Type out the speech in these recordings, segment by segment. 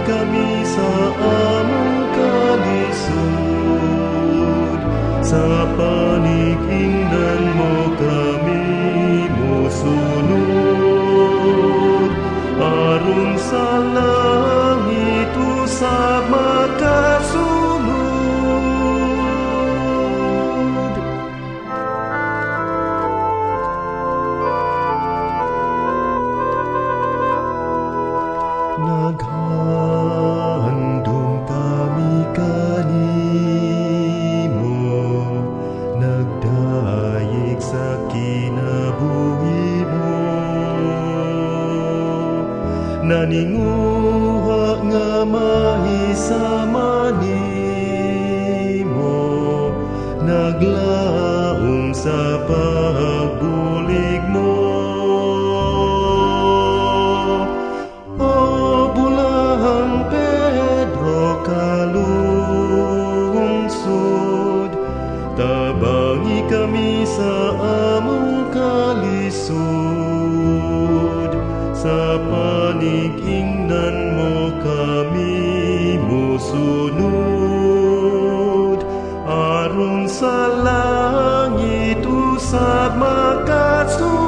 kami sa among kalisod, sa paningingnan mo kami mosunod, aron sa langit usab makasunod. Naghandom kami kanimo, nagdayeg sa kinabuhi mo, naninguha nga mahisama nimo, naglaom sa pagbulig mo. Tabangi kami sa among kalisod, sa paningingnan mo kami mosunod, aron sa langit usab makasulod.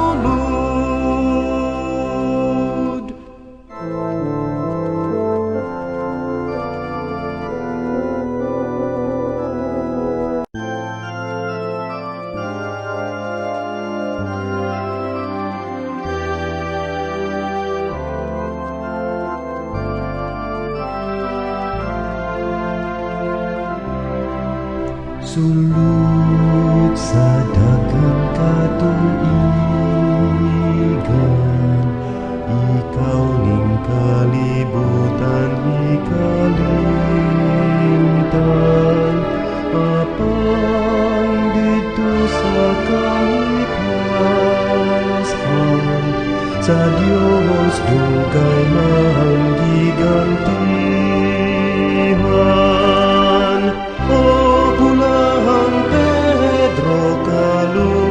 Sulod sa daghang katuigan, ikaw ning kalibutan ikalimtan, apang dito sa kahitlashan, sa Dios dugay manggigantihan. Bulahang Pedro kalungsod,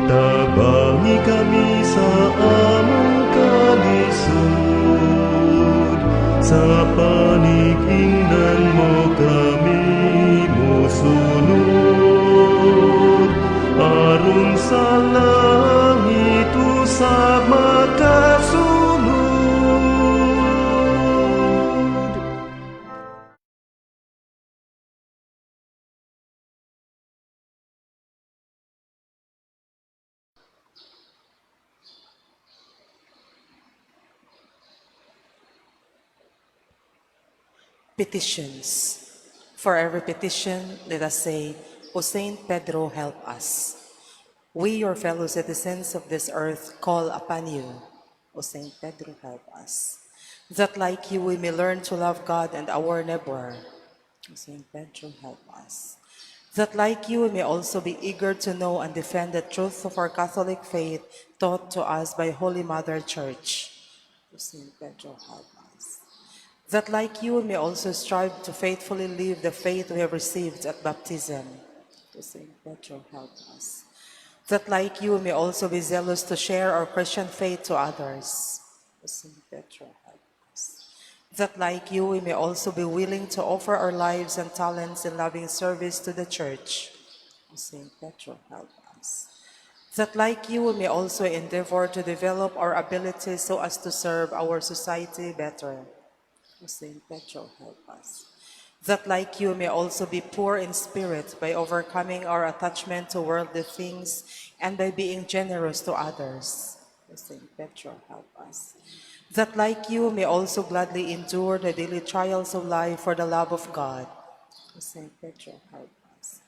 tabangi kami sa among kalisod, sa paningingnan mo kami mosunod, aron sa langit usab makasunod. Petitions. For every petition, let us say, O Saint Pedro, help us. We, your fellow citizens of this earth, call upon you. O Saint Pedro, help us. That like you, we may learn to love God and our neighbor. O Saint Pedro, help us. That like you, we may also be eager to know and defend the truth of our Catholic faith taught to us by Holy Mother Church. O Saint Pedro, help us. That like you, we may also strive to faithfully live the faith we have received at baptism. To Saint Pedro, help us. That like you, we may also be zealous to share our Christian faith to others. To Saint Pedro, help us. That like you, we may also be willing to offer our lives and talents in loving service to the Church. To Saint Pedro, help us. That like you, we may also endeavor to develop our abilities so as to serve our society better. O Saint Pedro, help us. That like you, may also be poor in spirit by overcoming our attachment to worldly things and by being generous to others. O Saint Pedro, help us. That like you, may also gladly endure the daily trials of life for the love of God. O Saint Pedro, help us.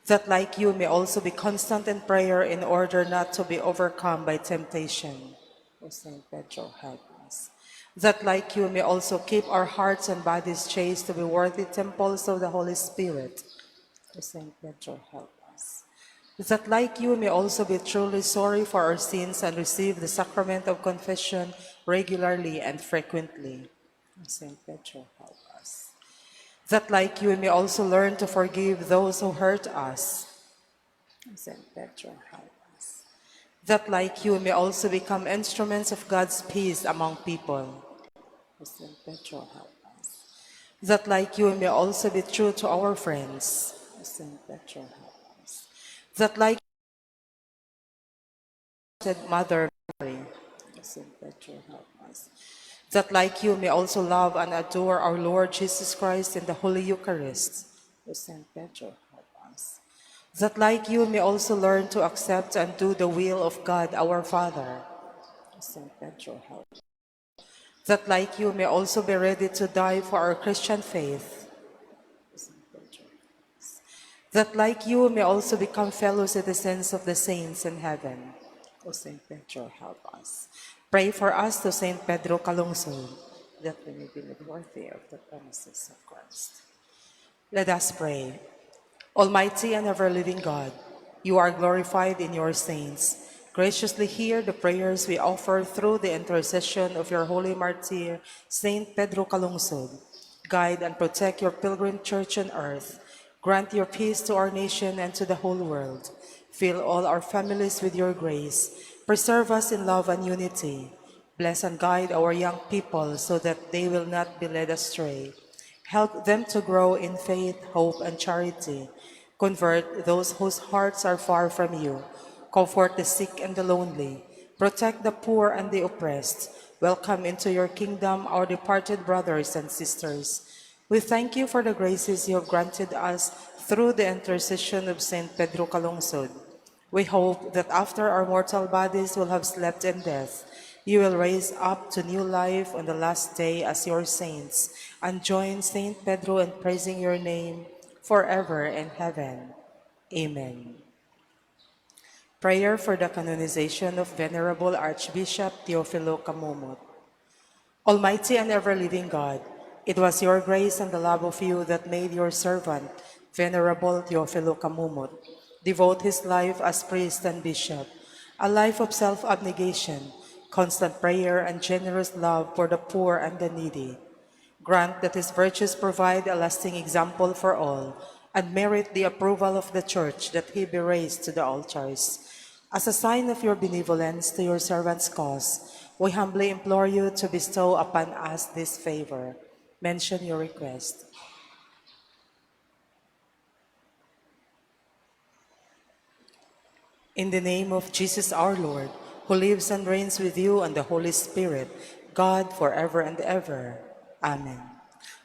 That like you, may also be constant in prayer in order not to be overcome by temptation. O Saint Pedro, help us. That like you, may also keep our hearts and bodies chaste to be worthy temples of the Holy Spirit. O Saint Pedro, help us. That like you, may also be truly sorry for our sins and receive the sacrament of confession regularly and frequently. O Saint Pedro, help us. That like you, may also learn to forgive those who hurt us. O Saint Pedro, help us. that like you may also become instruments of God's peace among people. O Saint Pedro, help us. That like you may also be true to our friends. O Saint Pedro, help us. That like Mother Mary. O Saint Pedro, help us. That like you may also love and adore our Lord Jesus Christ in the Holy Eucharist. O Saint Pedro, help us. That like you may also learn to accept and do the will of God our Father. O Saint Pedro, help us. That like you may also be ready to die for our Christian faith. O Saint Pedro, help us. That like you may also become fellow citizens of the saints in heaven. O Saint Pedro, help us. Pray for us to Saint Pedro Calungsod, that we may be made worthy of the promises of Christ. Let us pray. Almighty and ever-living God, you are glorified in your saints. Graciously hear the prayers we offer through the intercession of your holy martyr, Saint Pedro Calungsod. Guide and protect your pilgrim church on earth. Grant your peace to our nation and to the whole world. Fill all our families with your grace. Preserve us in love and unity. Bless and guide our young people so that they will not be led astray. Help them to grow in faith, hope, and charity. Convert those whose hearts are far from you. Comfort the sick and the lonely. Protect the poor and the oppressed. Welcome into your kingdom our departed brothers and sisters. We thank you for the graces you have granted us through the intercession of Saint Pedro Calungsod. We hope that after our mortal bodies will have slept in death, you will raise up to new life on the last day as your saints, and join Saint Pedro in praising your name forever in heaven. Amen. Prayer for the canonization of Venerable Archbishop Teofilo Camumot. Almighty and ever-living God, it was your grace and the love of you that made your servant, Venerable Teofilo Camumot, devote his life as priest and bishop, a life of self-abnegation, constant prayer, and generous love for the poor and the needy. Grant that his virtues provide a lasting example for all, and merit the approval of the Church that he be raised to the altars. As a sign of your benevolence to your servant's cause, we humbly implore you to bestow upon us this favor. Mention your request. In the name of Jesus our Lord, who lives and reigns with you and the Holy Spirit, God forever and ever. Amen.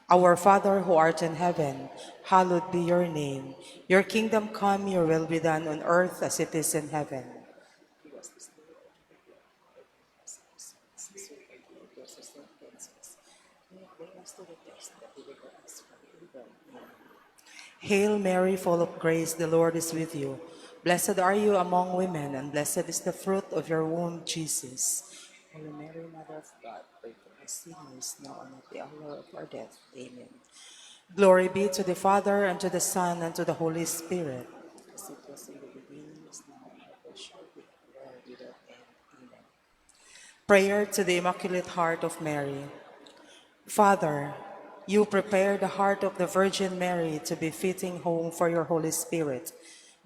Our Father who art in heaven, hallowed be your name. Your kingdom come, your will be done on earth as it is in heaven. Hail Mary, full of grace, the Lord is with you. Blessed are you among women, and blessed is the fruit of your womb, Jesus. Holy Mary, Mother of God, pray for us sinners, now and at the hour of our death. Amen. Glory be to the Father, and to the Son, and to the Holy Spirit. As it was in the beginning, is now, and ever shall be, world without end. Amen. Prayer to the Immaculate Heart of Mary. Father, you prepare the heart of the Virgin Mary to be fitting home for your Holy Spirit.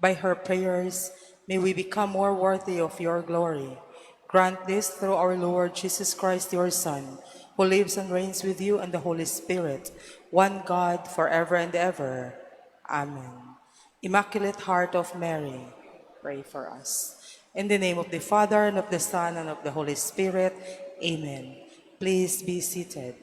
By her prayers, may we become more worthy of your glory. Grant this through our Lord Jesus Christ, your Son, who lives and reigns with you and the Holy Spirit, one God, forever and ever. Amen. Immaculate Heart of Mary, pray for us. In the name of the Father, and of the Son, and of the Holy Spirit. Amen. Please be seated.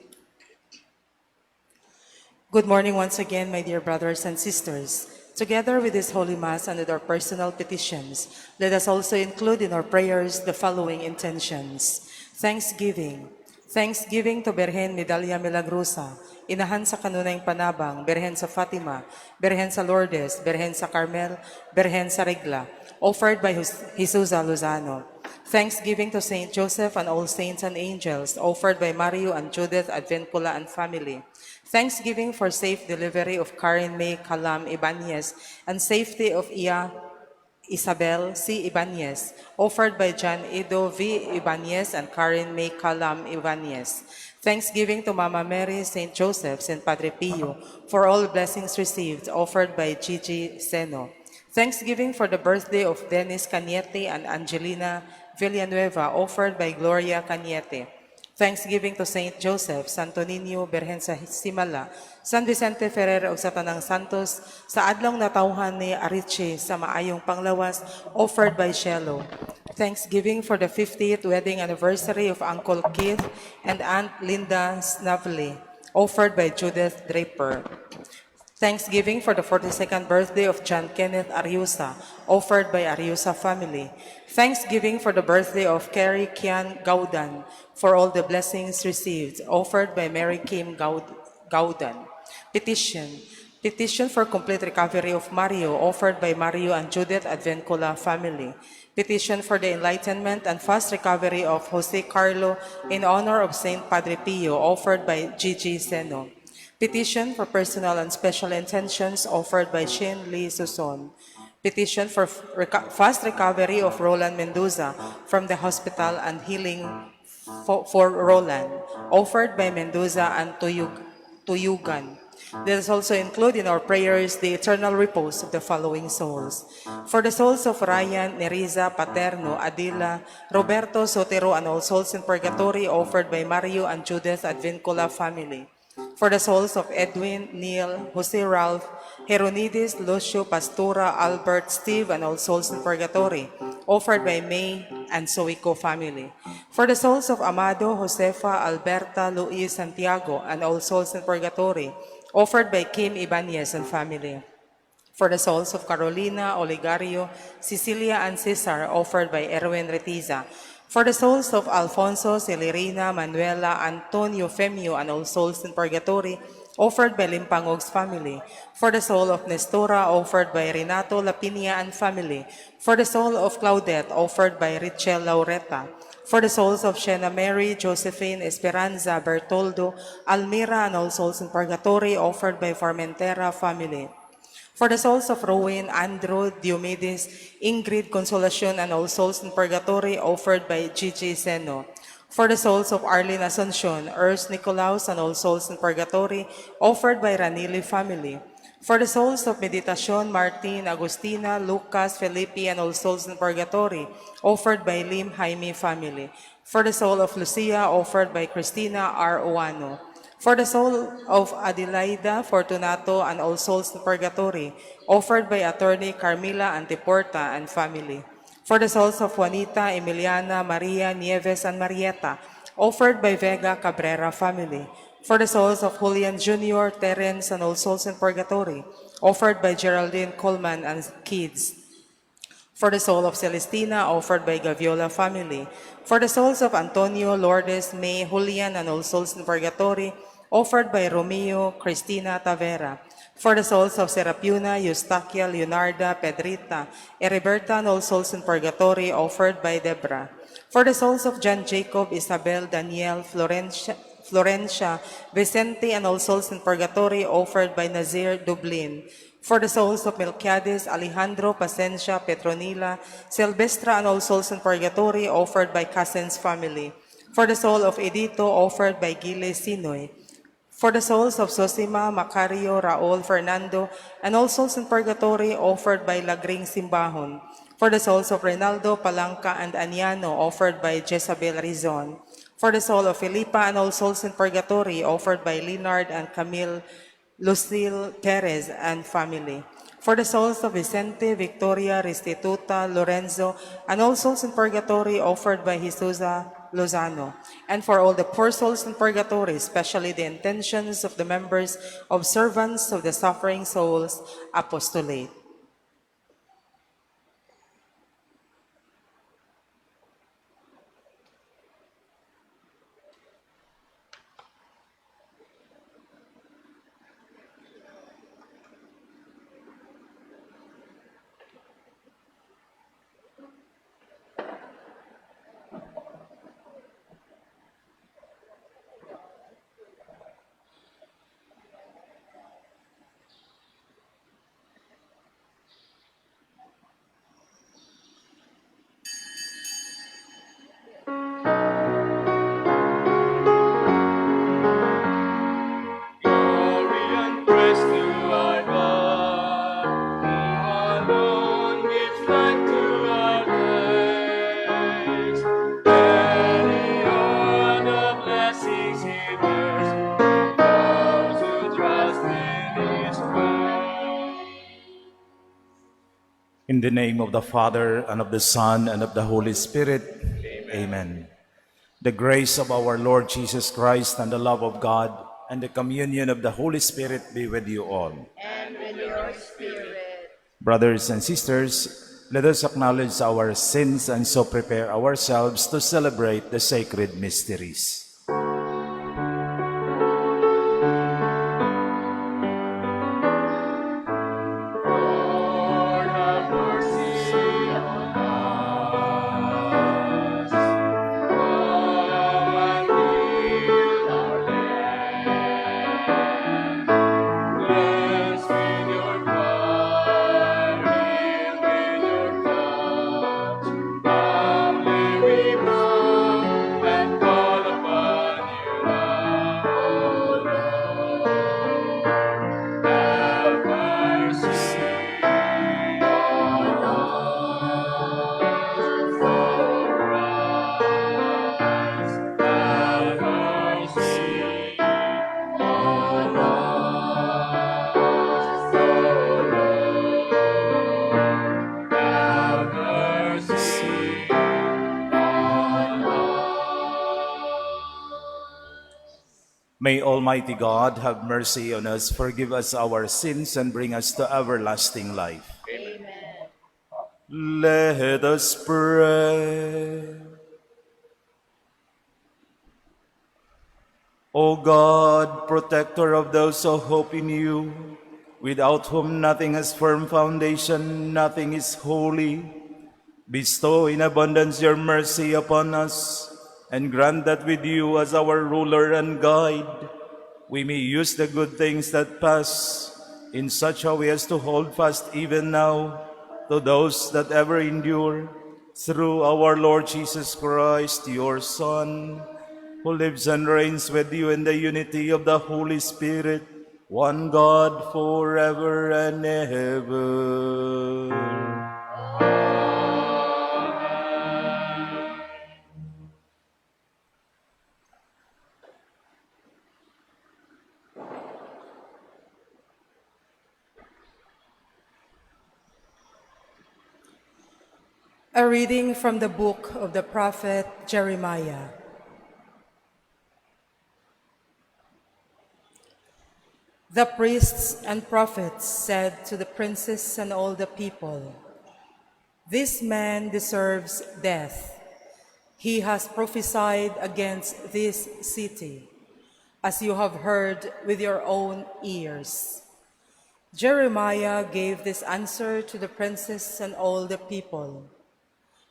Good morning once again, my dear brothers and sisters. Together with this Holy Mass and with our personal petitions, let us also include in our prayers the following intentions. Thanksgiving. Thanksgiving to Birhen Medalla Milagrosa, Inahan sa Kanunayng Panabang, Birhen sa Fatima, Birhen sa Lourdes, Birhen sa Carmel, Birhen sa Regla, offered by Jesus Lozano. Thanksgiving to Saint Joseph and all saints and angels, offered by Mario and Judith Advencula and family. Thanksgiving for safe delivery of Karen May Calam Ibanez and safety of Iya Isabel C. Ibanez, offered by John Edo V. Ibanez and Karen May Calam Ibanez. Thanksgiving to Mama Mary, St. Joseph, and Padre Pio for all blessings received, offered by Gigi Seno. Thanksgiving for the birthday of Dennis Cañete and Angelina Villanueva, offered by Gloria Cañete. Thanksgiving to Saint Joseph, Santo Niño, Birhen sa Simala, San Vicente Ferrer ug sa Tanang Santos, sa adlong natawhan ni Ariche sa maayong panglawas, offered by Shelo. Thanksgiving for the 50th wedding anniversary of Uncle Keith and Aunt Linda Snavely, offered by Judith Draper. Thanksgiving for the 42nd birthday of John Kenneth Ariusa, offered by Ariusa family. Thanksgiving for the birthday of Carrie Kian Gaudan, for all the blessings received, offered by Mary Kim Gaudan. Petition. Petition for complete recovery of Mario, offered by Mario and Judith Advencola family. Petition for the enlightenment and fast recovery of Jose Carlo in honor of Saint Padre Pio, offered by Gigi Seno. Petition for personal and special intentions, offered by Shin Lee Suson. Petition for fast recovery of Roland Mendoza from the hospital and healing for Roland, offered by Mendoza and Tuyugan. Let us also include in our prayers the eternal repose of the following souls. For the souls of Ryan, Neriza, Paterno, Adila, Roberto, Sotero, and all souls in purgatory, offered by Mario and Judith Advincula family. For the souls of Edwin, Neil, Jose Ralph, Heronides, Lucio, Pastora, Albert, Steve, and all souls in purgatory, offered by May and Soico family. For the souls of Amado, Josefa, Alberta, Luis, Santiago, and all souls in purgatory, offered by Kim Ibanez and family. For the souls of Carolina, Oligario, Cecilia, and Cesar, offered by Erwin Retiza. For the souls of Alfonso, Celerina, Manuela, Antonio, Femio, and all souls in purgatory, offered by Limpangog's family. For the soul of Nestora, offered by Renato Lapinia and family. For the soul of Claudette, offered by Richel Laureta. For the souls of Shena Mary, Josephine, Esperanza, Bertoldo, Almira, and all souls in purgatory, offered by Formentera family. For the souls of Rowan, Andrew, Diomedes, Ingrid, Consolacion, and all souls in purgatory, offered by Gigi Seno. For the souls of Arlene Asuncion, Urs Nicolaus, and all souls in purgatory, offered by Ranili family. For the souls of Meditacion, Martin, Agustina, Lucas, Felipe, and all souls in purgatory, offered by Lim Jaime family. For the soul of Lucia, offered by Christina R. Oano. For the soul of Adelaida Fortunato and all souls in purgatory, offered by Attorney Carmila Antiporta and family. For the souls of Juanita, Emiliana, Maria, Nieves, and Marieta, offered by Vega Cabrera family. For the souls of Julian Jr., Terence, and all souls in purgatory, offered by Geraldine Coleman and kids. For the soul of Celestina, offered by Gaviola family. For the souls of Antonio, Lourdes, May, Julian, and all souls in purgatory, offered by Romeo, Cristina Tavera. For the souls of Serapuna, Eustaquia, Leonarda, Pedrita, Eriberta, and all souls in purgatory, offered by Debra. For the souls of John Jacob, Isabel, Daniel, Florencia, Vicente, and all souls in purgatory, offered by Nazir Dublin. For the souls of Melquiades, Alejandro, Pacencia, Petronila, Silvestra, and all souls in purgatory, offered by Cousins family. For the soul of Edito, offered by Gile Sinoy. For the souls of Sosima, Macario, Raul, Fernando, and all souls in purgatory, offered by Lagring Simbahon. For the souls of Reynaldo, Palanca, and Aniano, offered by Jezabel Rizon. For the soul of Felipa and all souls in purgatory, offered by Leonard and Camille Lucille Perez and family. For the souls of Vicente, Victoria, Restituta, Lorenzo, and all souls in purgatory, offered by Jesusa Lozano. And for all the poor souls in purgatory, especially the intentions of the members of Servants of the Suffering Souls Apostolate. sinners, those who trust in His word. In the name of the Father, and of the Son, and of the Holy Spirit. Amen. The grace of our Lord Jesus Christ, and the love of God, and the communion of the Holy Spirit be with you all. And with your spirit. Brothers and sisters, let us acknowledge our sins and so prepare ourselves to celebrate the sacred mysteries. Lord, have mercy on us. Come and heal our land. Cleanse with your blood, heal with your touch. Humbly we bow and call upon you now, O Lord. Have mercy on us, O Christ. Have mercy on us, O Lord. Have mercy on us. May Almighty God have mercy on us, forgive us our sins, and bring us to everlasting life. Amen. Let us pray. O God, protector of those who hope in you, without whom nothing has firm foundation, nothing is holy, bestow in abundance your mercy upon us, and grant that with you as our ruler and guide, we may use the good things that pass in such a way as to hold fast even now to those that ever endure, through our Lord Jesus Christ, your Son, who lives and reigns with you in the unity of the Holy Spirit, one God, forever and ever. A reading from the book of the prophet Jeremiah. The priests and prophets said to the princes and all the people, "This man deserves death. He has prophesied against this city, as you have heard with your own ears." Jeremiah gave this answer to the princes and all the people.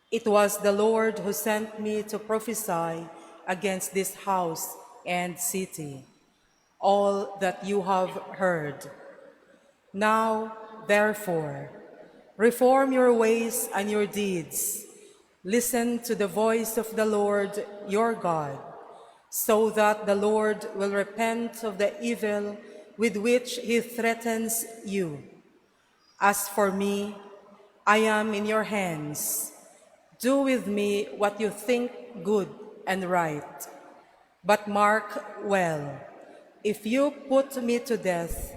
"It was the Lord who sent me to prophesy against this house and city, all that you have heard. Now, therefore, reform your ways and your deeds. Listen to the voice of the Lord your God, so that the Lord will repent of the evil with which he threatens you. As for me, I am in your hands. Do with me what you think good and right. But mark well, if you put me to death,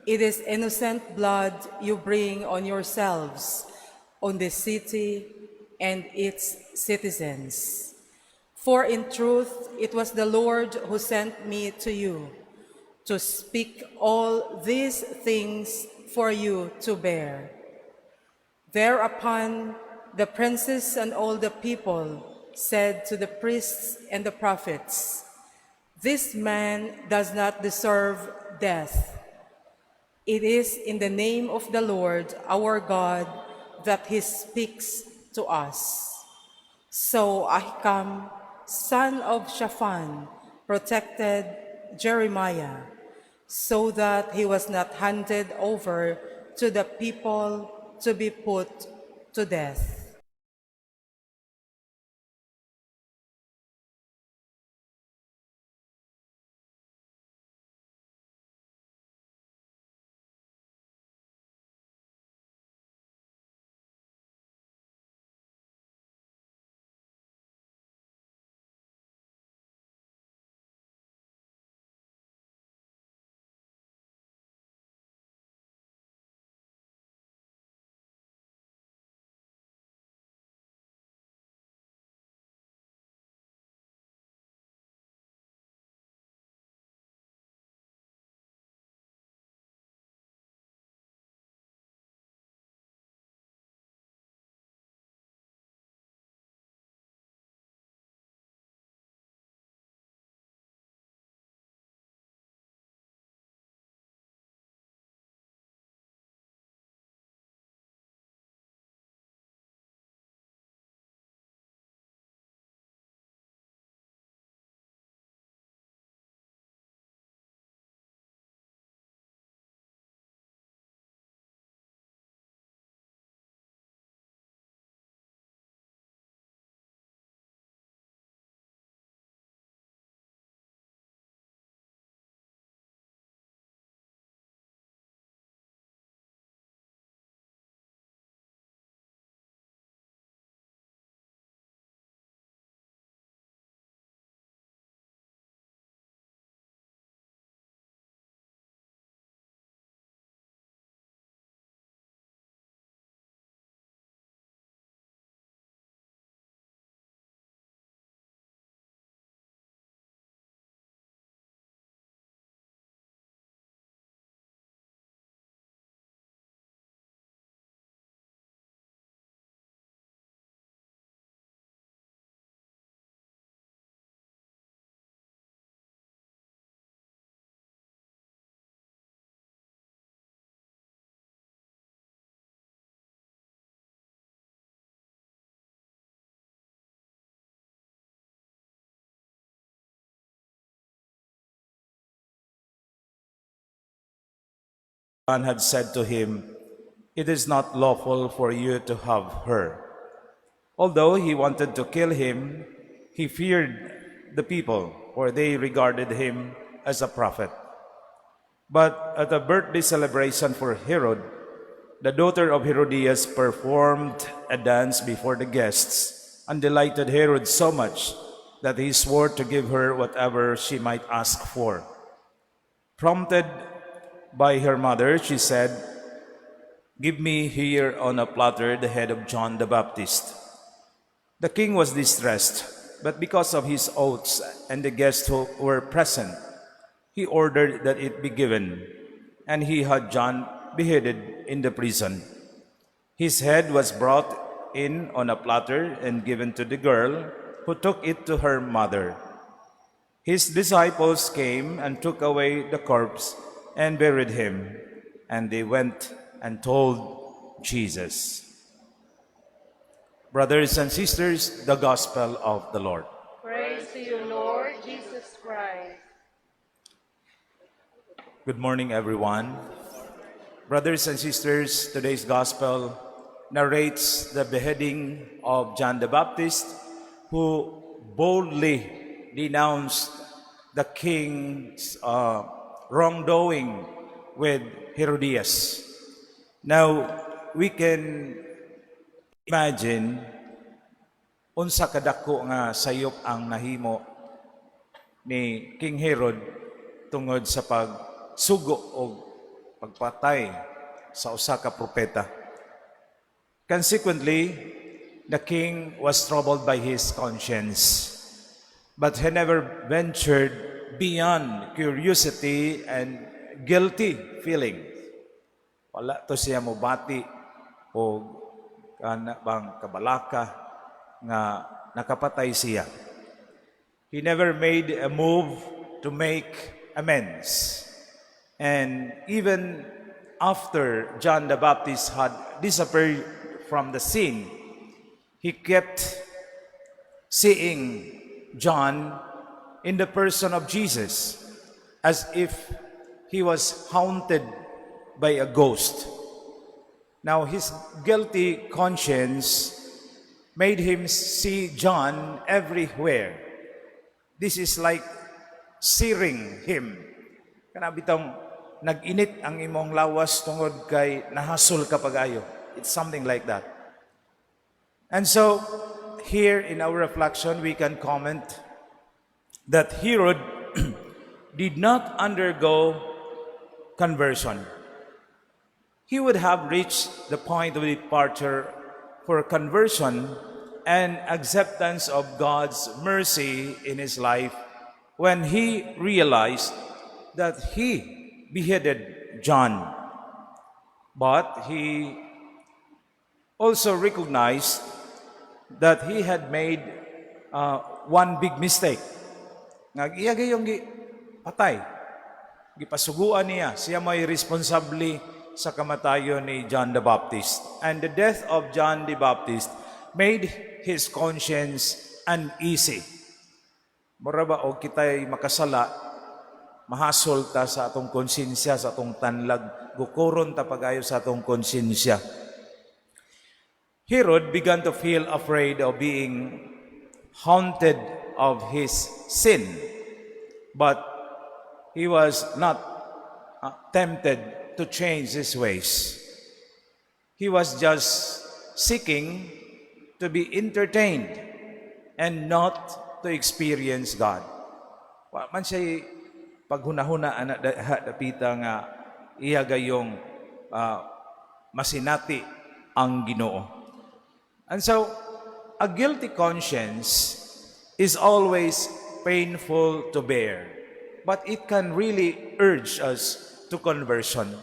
it is innocent blood you bring on yourselves, on this city and its citizens. For in truth, it was the Lord who sent me to you, to speak all these things for you to bear." Thereupon the princes and all the people said to the priests and the prophets, "This man does not deserve death. It is in the name of the Lord our God that he speaks to us." So Ahikam, son of Shaphan, protected Jeremiah, so that he was not handed over to the people to be put to death. John had said to him, "It is not lawful for you to have her." Although he wanted to kill him, he feared the people, for they regarded him as a prophet. But at a birthday celebration for Herod, the daughter of Herodias performed a dance before the guests and delighted Herod so much that he swore to give her whatever she might ask for. Prompted by her mother, she said, "Give me here on a platter the head of John the Baptist." The king was distressed, but because of his oaths and the guests who were present, he ordered that it be given, and he had John beheaded in the prison. His head was brought in on a platter and given to the girl, who took it to her mother. His disciples came and took away the corpse and buried him, and they went and told Jesus. Brothers and sisters, the gospel of the Lord. Praise to you, Lord Jesus Christ. Good morning, everyone. Brothers and sisters, today's gospel narrates the beheading of John the Baptist, who boldly denounced the king's wrongdoing with Herodias. Now, we can imagine unsa kadako nga sayop ang nahimo ni King Herod tungod sa pagsugo o pagpatay sa usa ka propeta. Consequently, the king was troubled by his conscience, but he never ventured beyond curiosity and guilty feeling. Wala to siya mobati o bang kabalaka nga nakapatay siya. He never made a move to make amends. And even after John the Baptist had disappeared from the scene, he kept seeing John in the person of Jesus, as if he was haunted by a ghost. Now, his guilty conscience made him see John everywhere. This is like searing him. Kana bitong nag-init ang imong lawas tungod kay nahasol ka pag-ayo. It's something like that. And so, here in our reflection, we can comment that Herod did not undergo conversion. He would have reached the point of departure for conversion and acceptance of God's mercy in his life when he realized that he beheaded John. But he also recognized that he had made one big mistake. Iya gayong patay. Gipasuguan niya. Siya may responsably sa kamatayon ni John the Baptist. And the death of John the Baptist made his conscience uneasy. Mura ba o kita'y makasala, mahasol ta sa atong konsensya, sa atong tanlag, gukuron ta pagayo sa atong konsensya. Herod began to feel afraid of being haunted of his sin, but he was not tempted to change his ways. He was just seeking to be entertained and not to experience God. Wa man siya paghunahuna anak dapita nga iya gayong masinati ang Ginoo. And so, a guilty conscience is always painful to bear, but it can really urge us to conversion.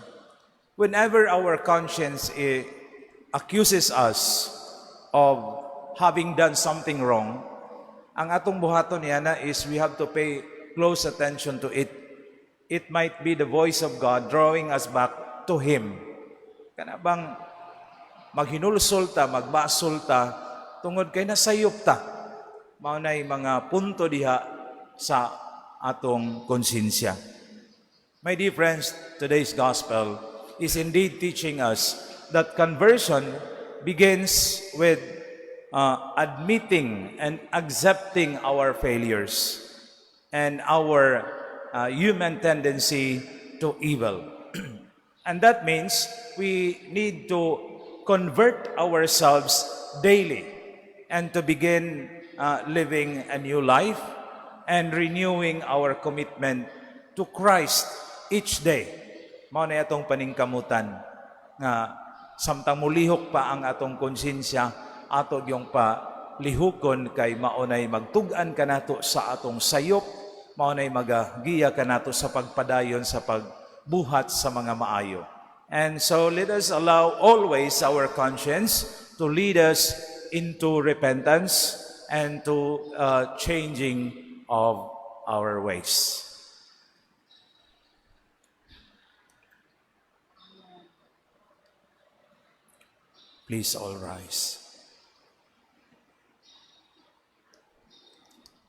Whenever our conscience accuses us of having done something wrong, ang atong buhaton niana is we have to pay close attention to it. It might be the voice of God drawing us back to Him. Kana bang maghinulsol ta, magbasol ta, tungod kay nasayop ta. Maunay mga punto diha sa atong konsensya. My dear friends, today's gospel is indeed teaching us that conversion begins with admitting and accepting our failures and our human tendency to evil. And that means we need to convert ourselves daily and to begin living a new life and renewing our commitment to Christ each day. Mao na atong paningkamutan nga samtang mulihok pa ang atong konsensya, ato yung pa lihukon kay maunay magtug-an kanato sa atong sayop, maunay magagiya kanato sa pagpadayon sa pagbuhat sa mga maayo. And so let us allow always our conscience to lead us into repentance and to changing of our ways. Please all rise.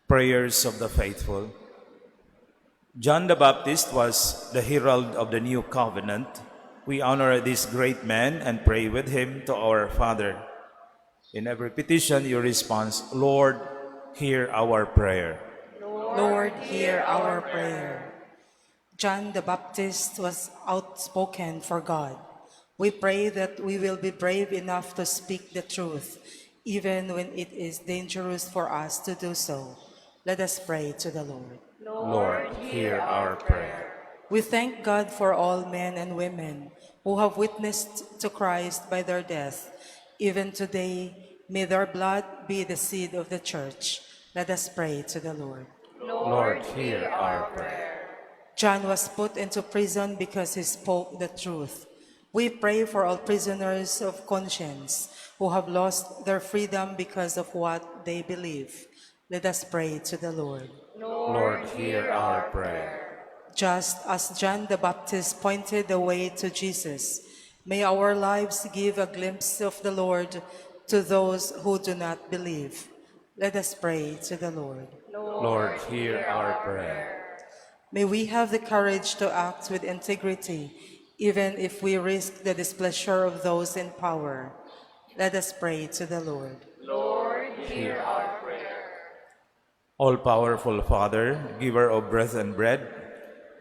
Prayers of the faithful. John the Baptist was the herald of the new covenant. We honor this great man and pray with him to our Father. In every petition you respond, Lord, hear our prayer. Lord, hear our prayer. John the Baptist was outspoken for God. We pray that we will be brave enough to speak the truth, even when it is dangerous for us to do so. Let us pray to the Lord. Lord, hear our prayer. We thank God for all men and women who have witnessed to Christ by their death. Even today, may their blood be the seed of the church. Let us pray to the Lord. Lord, hear our prayer. John was put into prison because he spoke the truth. We pray for all prisoners of conscience who have lost their freedom because of what they believe. Let us pray to the Lord. Lord, hear our prayer. Just as John the Baptist pointed the way to Jesus, may our lives give a glimpse of the Lord to those who do not believe. Let us pray to the Lord. Lord, hear our prayer. May we have the courage to act with integrity, even if we risk the displeasure of those in power. Let us pray to the Lord. Lord, hear our prayer. All-powerful Father, giver of breath and bread,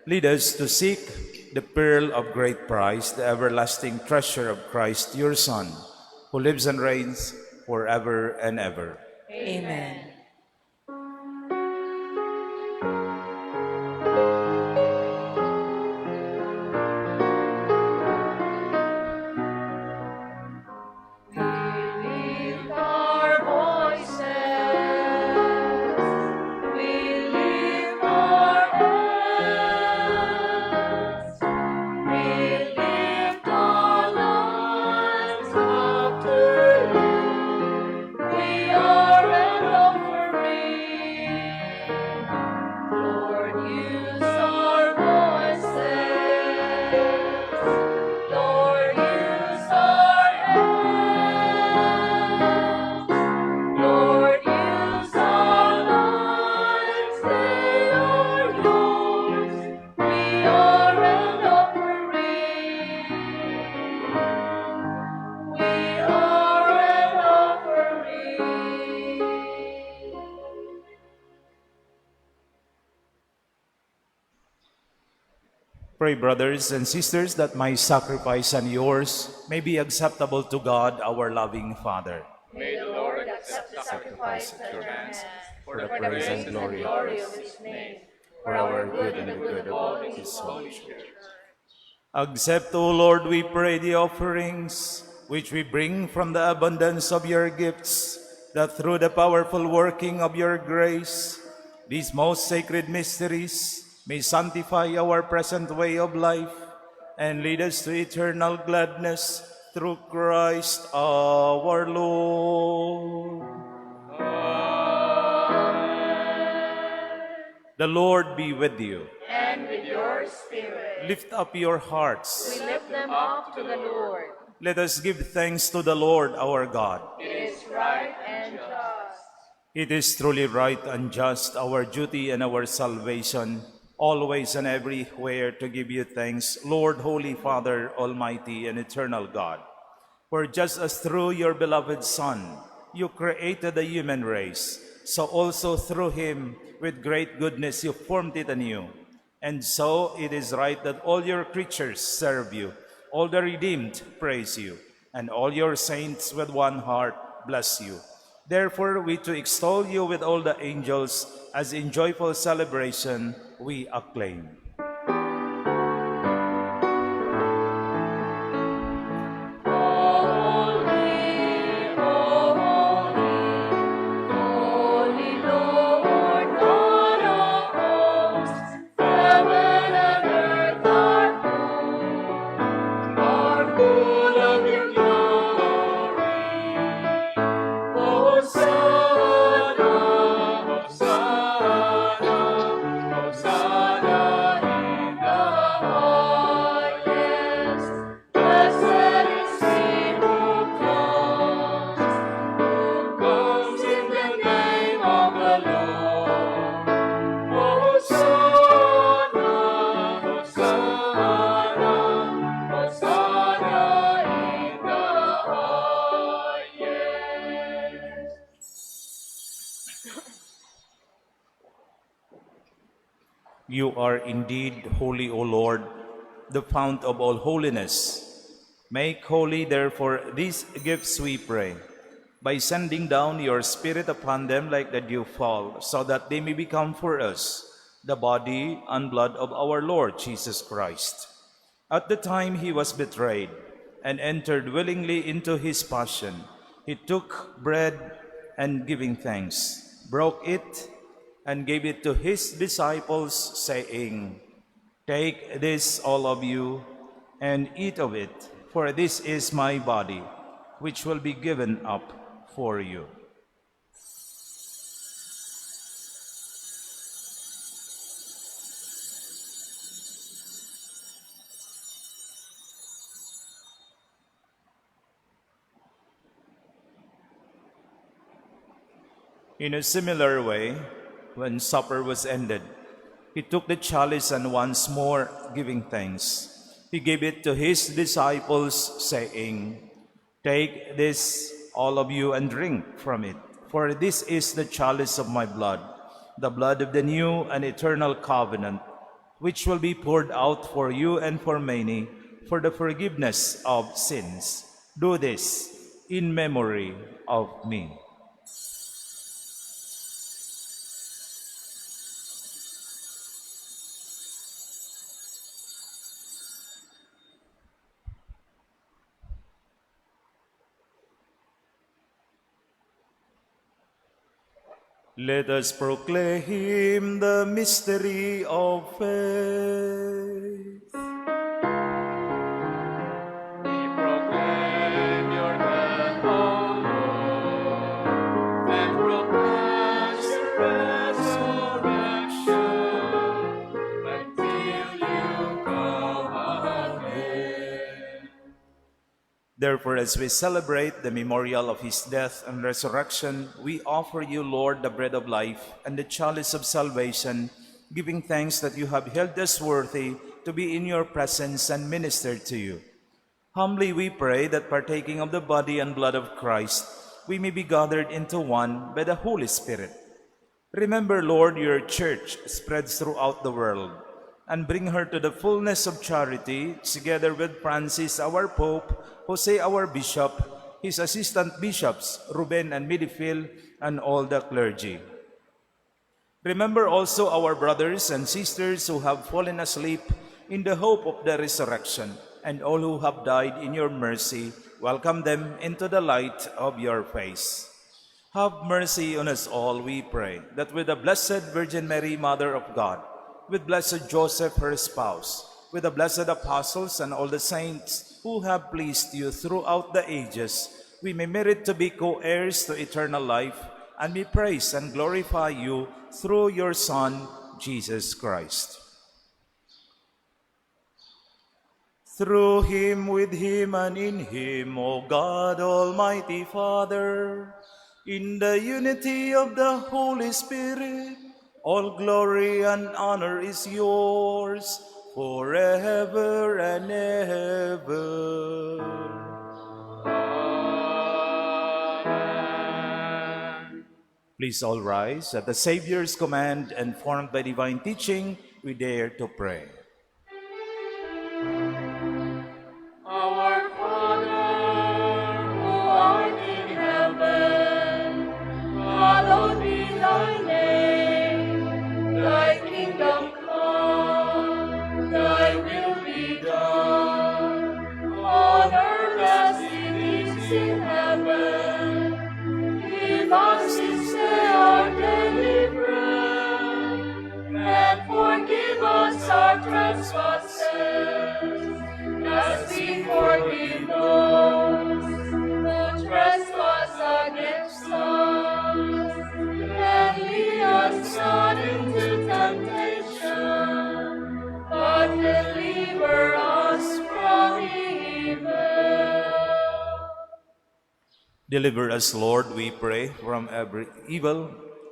lead us to seek the pearl of great price, the everlasting treasure of Christ, your Son, who lives and reigns forever and ever. Amen. Lift our voices, we lift our hands, we lift our lives up to you. We are an offering. Lord, use our voices. Lord, use our hands. Lord, use our lives. They are yours. We are an offering. We are an offering. Pray, brothers and sisters, that my sacrifice and yours may be acceptable to God, our loving Father. May the Lord accept the sacrifice at your hands for the praise and glory of his name, for our good and the good of all his holy church. Accept, O Lord, we pray, the offerings which we bring from the abundance of your gifts, that through the powerful working of your grace, these most sacred mysteries may sanctify our present way of life and lead us to eternal gladness through Christ our Lord. The Lord be with you. And with your spirit, Lift up your hearts. we lift them up to the Lord. Let us give thanks to the Lord our God. It is right and just. It is truly right and just, our duty and our salvation, always and everywhere to give you thanks, Lord, Holy Father, Almighty and Eternal God. For just as through your beloved Son you created the human race, so also through him with great goodness you formed it anew. And so it is right that all your creatures serve you, all the redeemed praise you, and all your saints with one heart bless you. Therefore we to extol you with all the angels, as in joyful celebration we acclaim. You are indeed holy, O Lord, the fount of all holiness. Make holy, therefore, these gifts, we pray, by sending down your Spirit upon them like the dewfall, so that they may become for us the body and blood of our Lord Jesus Christ. At the time he was betrayed and entered willingly into his passion, he took bread and giving thanks, broke it and gave it to his disciples, saying, "Take this, all of you, and eat of it, for this is my body, which will be given up for you." In a similar way, when supper was ended, he took the chalice and once more giving thanks, he gave it to his disciples, saying, "Take this, all of you, and drink from it, for this is the chalice of my blood, the blood of the new and eternal covenant, which will be poured out for you and for many for the forgiveness of sins. Do this in memory of me." Let us proclaim the mystery of faith. We proclaim your death, O Lord, and proclaim your resurrection until you come again. Therefore, as we celebrate the memorial of his death and resurrection, we offer you, Lord, the bread of life and the chalice of salvation, giving thanks that you have held us worthy to be in your presence and minister to you. Humbly we pray that partaking of the body and blood of Christ, we may be gathered into one by the Holy Spirit. Remember, Lord, your church spreads throughout the world, and bring her to the fullness of charity, together with Francis, our Pope, Jose, our Bishop, his assistant bishops, Ruben and Midifil, and all the clergy. Remember also our brothers and sisters who have fallen asleep in the hope of the resurrection, and all who have died in your mercy. Welcome them into the light of your face. Have mercy on us all, we pray, that with the Blessed Virgin Mary, Mother of God, with blessed Joseph, her spouse, with the blessed apostles and all the saints who have pleased you throughout the ages, we may merit to be co-heirs to eternal life, and may praise and glorify you through your Son, Jesus Christ. Through him, with him, and in him, O God, Almighty Father, in the unity of the Holy Spirit, All glory and honor is yours forever and ever. Amen. Please all rise. At the Savior's command and formed by divine teaching, we dare to pray. Our Father, who art in heaven, hallowed be thy name. Thy kingdom come, thy will be done, on earth as it is in heaven. Give us this day our daily bread, and forgive us our trespasses, as we forgive those who trespass against us. And lead us not into temptation, but deliver us from evil. Deliver us, Lord, we pray, from every evil.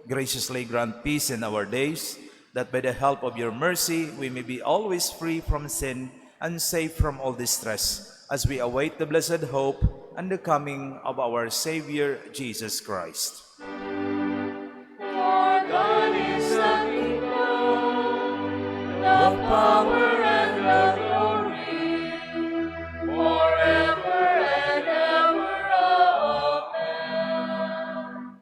Graciously grant peace in our days, that by the help of your mercy we may be always free from sin and safe from all distress, as we await the blessed hope and the coming of our Savior, Jesus Christ. For thine is the kingdom, the power, and the glory, forever and ever. Amen.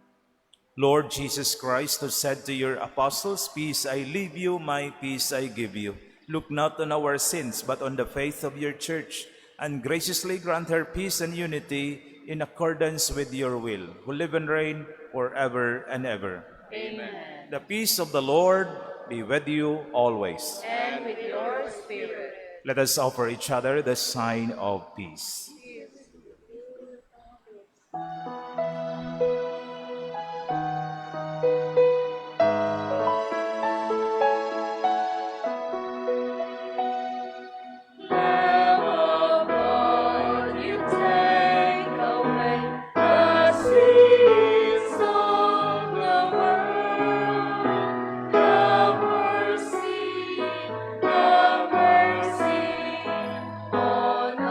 Lord Jesus Christ, who said to your apostles, "Peace I leave you, my peace I give you," look not on our sins, but on the faith of your church, and graciously grant her peace and unity in accordance with your will, who live and reign forever and ever. Amen. The peace of the Lord be with you always. And with your spirit. Let us offer each other the sign of peace. Lamb of God, you take away the sins of the world. Have mercy on us.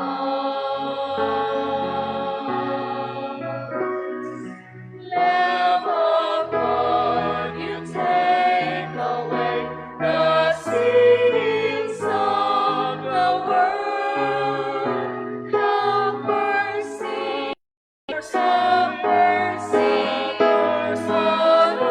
Lamb of God, you take away the sins of the world. Have mercy on us.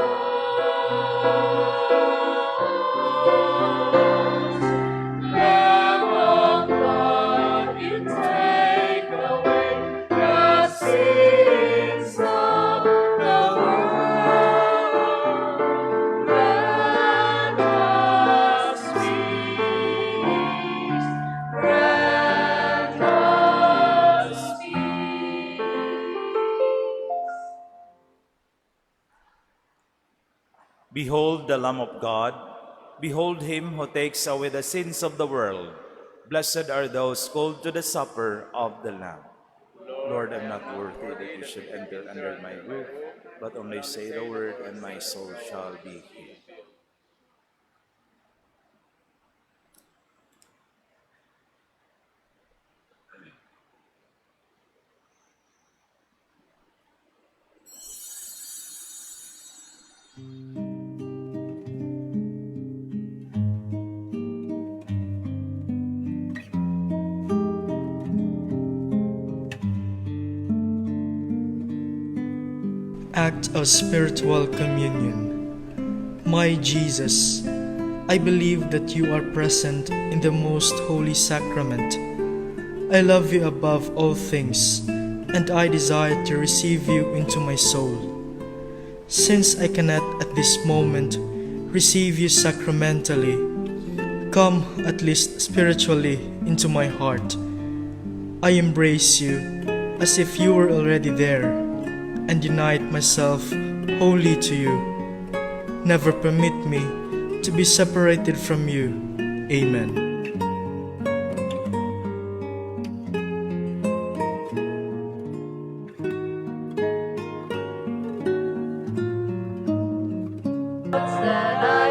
Lamb of God, you take away the sins of the world. Grant us peace. Grant us peace. Behold the Lamb of God. Behold him who takes away the sins of the world. Blessed are those called to the supper of the Lamb. Lord, I'm not worthy that you should enter under my roof, but only say the word, and my soul shall be healed. Act of Spiritual Communion. My Jesus, I believe that you are present in the most holy sacrament. I love you above all things, and I desire to receive you into my soul. Since I cannot at this moment receive you sacramentally, come at least spiritually into my heart. I embrace you as if you were already there, and unite myself wholly to you. Never permit me to be separated from you. Amen. That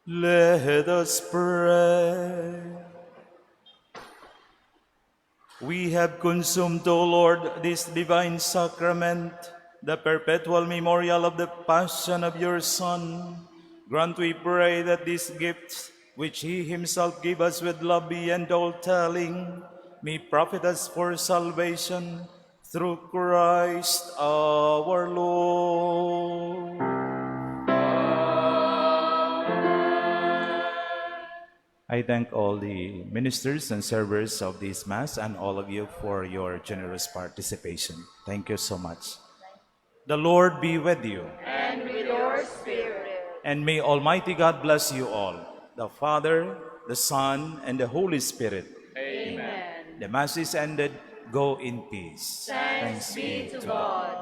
Let us pray. We have consumed, O Lord, this divine sacrament, the perpetual memorial of the passion of your Son. Grant, we pray, that these gifts, which he himself gave us with love beyond all telling, may profit us for salvation through Christ our Lord. I thank all the ministers and servers of this Mass and all of you for your generous participation. Thank you so much. The Lord be with you. And with your spirit. And may Almighty God bless you all, the Father, the Son, and the Holy Spirit. Amen. The Mass is ended. Go in peace. Thanks be to God.